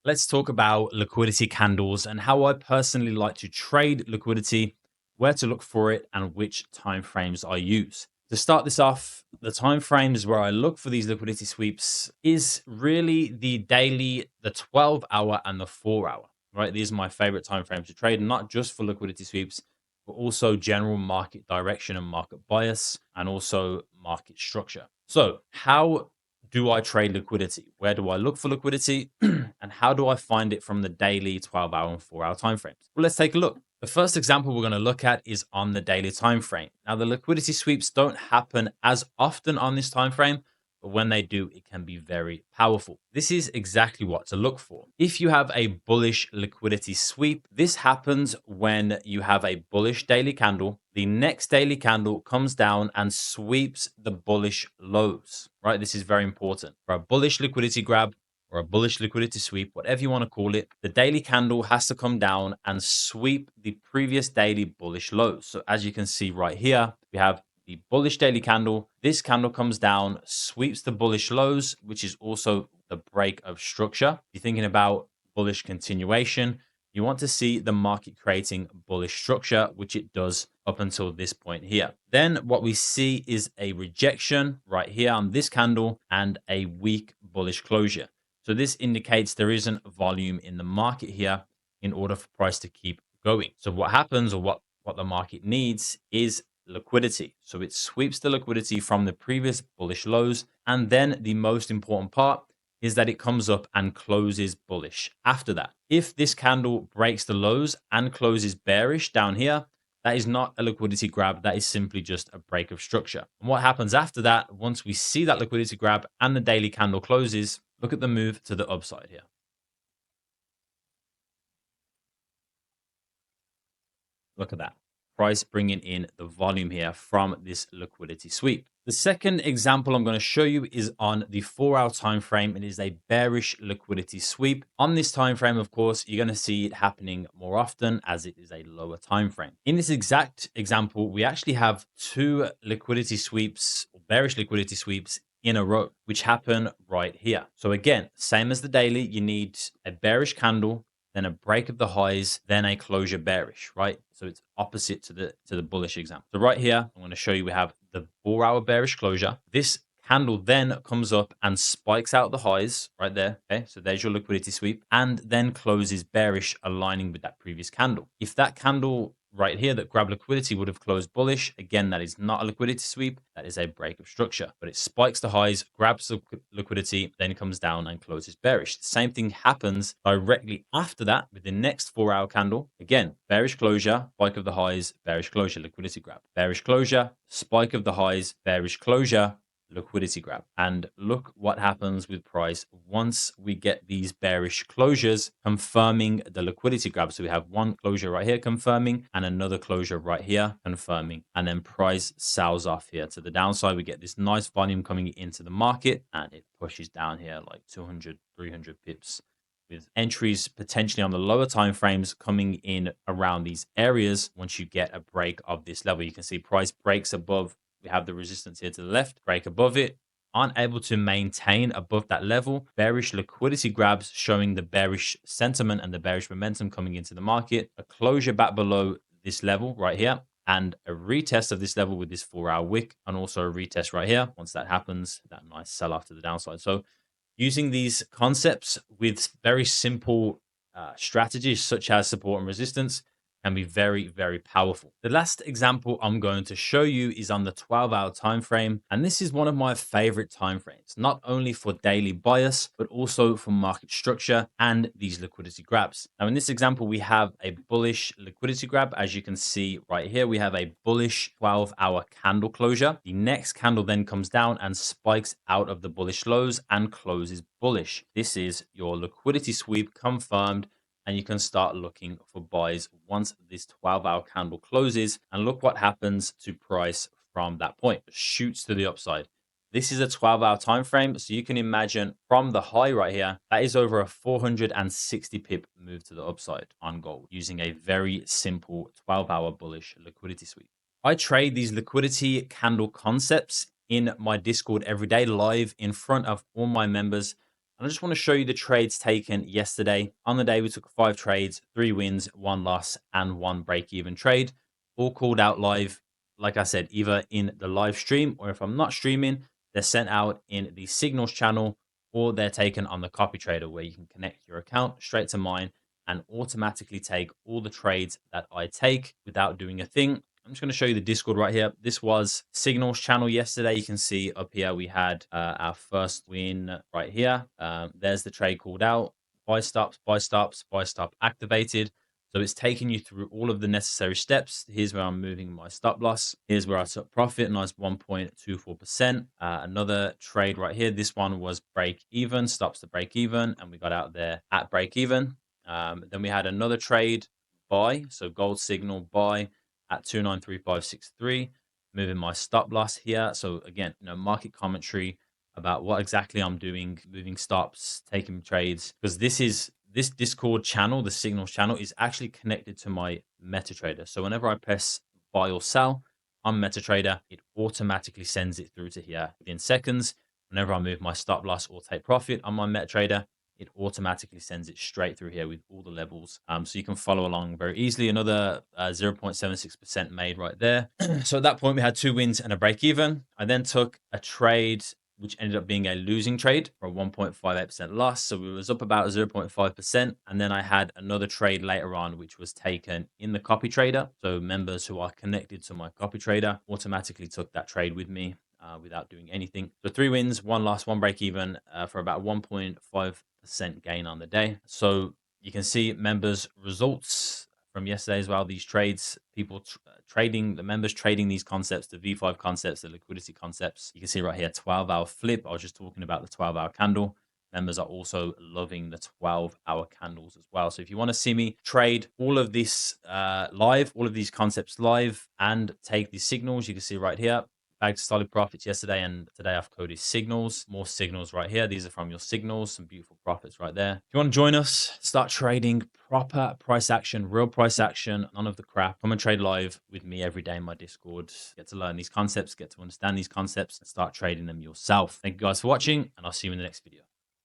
Let's talk about liquidity candles and how I personally like to trade liquidity, where to look for it, and which time frames I use. To start this off, the time frames where I look for these liquidity sweeps is really the daily, the 12-hour, and the 4-hour. Right, these are my favorite time frames to trade, not just for liquidity sweeps, but also general market direction and market bias, and also market structure. So, how do I trade liquidity? Where do I look for liquidity? And how do I find it from the daily, 12-hour, and 4-hour time frames? Well, let's take a look. The first example we're going to look at is on the daily time frame. Now, the liquidity sweeps don't happen as often on this time frame, but when they do, it can be very powerful. This is exactly what to look for. If you have a bullish liquidity sweep, this happens when you have a bullish daily candle. The next daily candle comes down and sweeps the bullish lows, right? This is very important. For a bullish liquidity grab, or a bullish liquidity sweep, whatever you want to call it, the daily candle has to come down and sweep the previous daily bullish lows. So as you can see right here, we have the bullish daily candle. This candle comes down, sweeps the bullish lows, which is also the break of structure. If you're thinking about bullish continuation, you want to see the market creating bullish structure, which it does up until this point here. Then what we see is a rejection right here on this candle and a weak bullish closure. So this indicates there isn't volume in the market here in order for price to keep going. So what happens, or what the market needs, is liquidity. So it sweeps the liquidity from the previous bullish lows. And then the most important part is that it comes up and closes bullish after that. If this candle breaks the lows and closes bearish down here, that is not a liquidity grab. That is simply just a break of structure. And what happens after that, once we see that liquidity grab and the daily candle closes, look at the move to the upside here. Look at that. Price bringing in the volume here from this liquidity sweep. The second example I'm going to show you is on the 4-hour time frame. It is a bearish liquidity sweep. On this time frame, of course, you're going to see it happening more often as it is a lower time frame. In this exact example, we actually have two liquidity sweeps, or bearish liquidity sweeps, in a row, which happen right here. So again, same as the daily, you need a bearish candle, then a break of the highs, then a closure bearish, right? So it's opposite to the bullish example. So right here, I'm going to show you we have the 4-hour bearish closure. This candle then comes up and spikes out the highs right there. Okay, so there's your liquidity sweep, and then closes bearish, aligning with that previous candle. If that candle right here that grabbed liquidity would have closed bullish, again, that is not a liquidity sweep. That is a break of structure, but it spikes the highs, grabs the liquidity, then comes down and closes bearish. The same thing happens directly after that with the next 4-hour candle. Again, bearish closure, spike of the highs, bearish closure, liquidity grab, bearish closure, spike of the highs, bearish closure, liquidity grab. And look what happens with price once we get these bearish closures confirming the liquidity grab. So we have one closure right here confirming, and another closure right here confirming, and then price sells off here to the downside. We get this nice volume coming into the market, and it pushes down here like 200, 300 pips, with entries potentially on the lower time frames coming in around these areas. Once you get a break of this level, you can see price breaks above. We have the resistance here to the left, break above it, aren't able to maintain above that level. Bearish liquidity grabs showing the bearish sentiment and the bearish momentum coming into the market. A closure back below this level right here, and a retest of this level with this 4-hour wick, and also a retest right here. Once that happens, that nice sell off to the downside. So using these concepts with very simple strategies such as support and resistance can be very, very powerful. The last example I'm going to show you is on the 12-hour time frame, and this is one of my favorite time frames, not only for daily bias but also for market structure and these liquidity grabs. Now in this example, we have a bullish liquidity grab. As you can see right here, we have a bullish 12-hour candle closure. The next candle then comes down and spikes out of the bullish lows and closes bullish. This is your liquidity sweep confirmed, and you can start looking for buys once this 12-hour candle closes. And look what happens to price from that point. It shoots to the upside. This is a 12-hour time frame, so you can imagine from the high right here, that is over a 460 pip move to the upside on gold using a very simple 12-hour bullish liquidity sweep. I trade these liquidity candle concepts in my Discord every day live in front of all my members. And And I just want to show you the trades taken yesterday. On the day, we took 5 trades, 3 wins, 1 loss, and 1 break-even trade, all called out live. Like I said, either in the live stream, or if I'm not streaming, they're sent out in the signals channel, or they're taken on the copy trader, where you can connect your account straight to mine and automatically take all the trades that I take without doing a thing. I'm just going to show you the Discord right here. This was Signals channel yesterday. You can see up here we had our first win right here. There's the trade called out. Buy stops, buy stops, buy stop activated. So it's taking you through all of the necessary steps. Here's where I'm moving my stop loss. Here's where I took profit, nice 1.24%. Another trade right here. This one was break even, stops to break even, and we got out there at break even. Then we had another trade buy, so gold signal buy at 293563, moving my stop loss here. So again, market commentary about what exactly I'm doing, moving stops, taking trades, because this Discord channel, the signals channel, is actually connected to my MetaTrader. So whenever I press buy or sell on MetaTrader, it automatically sends it through to here within seconds. Whenever I move my stop loss or take profit on my MetaTrader, it automatically sends it straight through here with all the levels. So you can follow along very easily. Another 0.76% made right there. So at that point, we had 2 wins and a break even. I then took a trade which ended up being a losing trade for a 1.58% loss. So we was up about 0.5%. And then I had another trade later on, which was taken in the copy trader. So members who are connected to my copy trader automatically took that trade with me without doing anything. So 3 wins, 1 loss, 1 break even for about 1.5% gain on the day. So you can see members' results from yesterday as well. These trades, people trading, the members trading these concepts, the V5 concepts, the liquidity concepts. You can see right here, 12-hour flip. I was just talking about the 12-hour candle. Members are also loving the 12-hour candles as well. So if you want to see me trade all of this live, all of these concepts live, and take these signals, you can see right here, bagged solid profits yesterday, and today I've coded signals. More signals right here. These are from your signals. Some beautiful profits right there. If you want to join us, start trading proper price action, real price action, none of the crap. Come and trade live with me every day in my Discord. Get to learn these concepts, get to understand these concepts, and start trading them yourself. Thank you guys for watching, and I'll see you in the next video.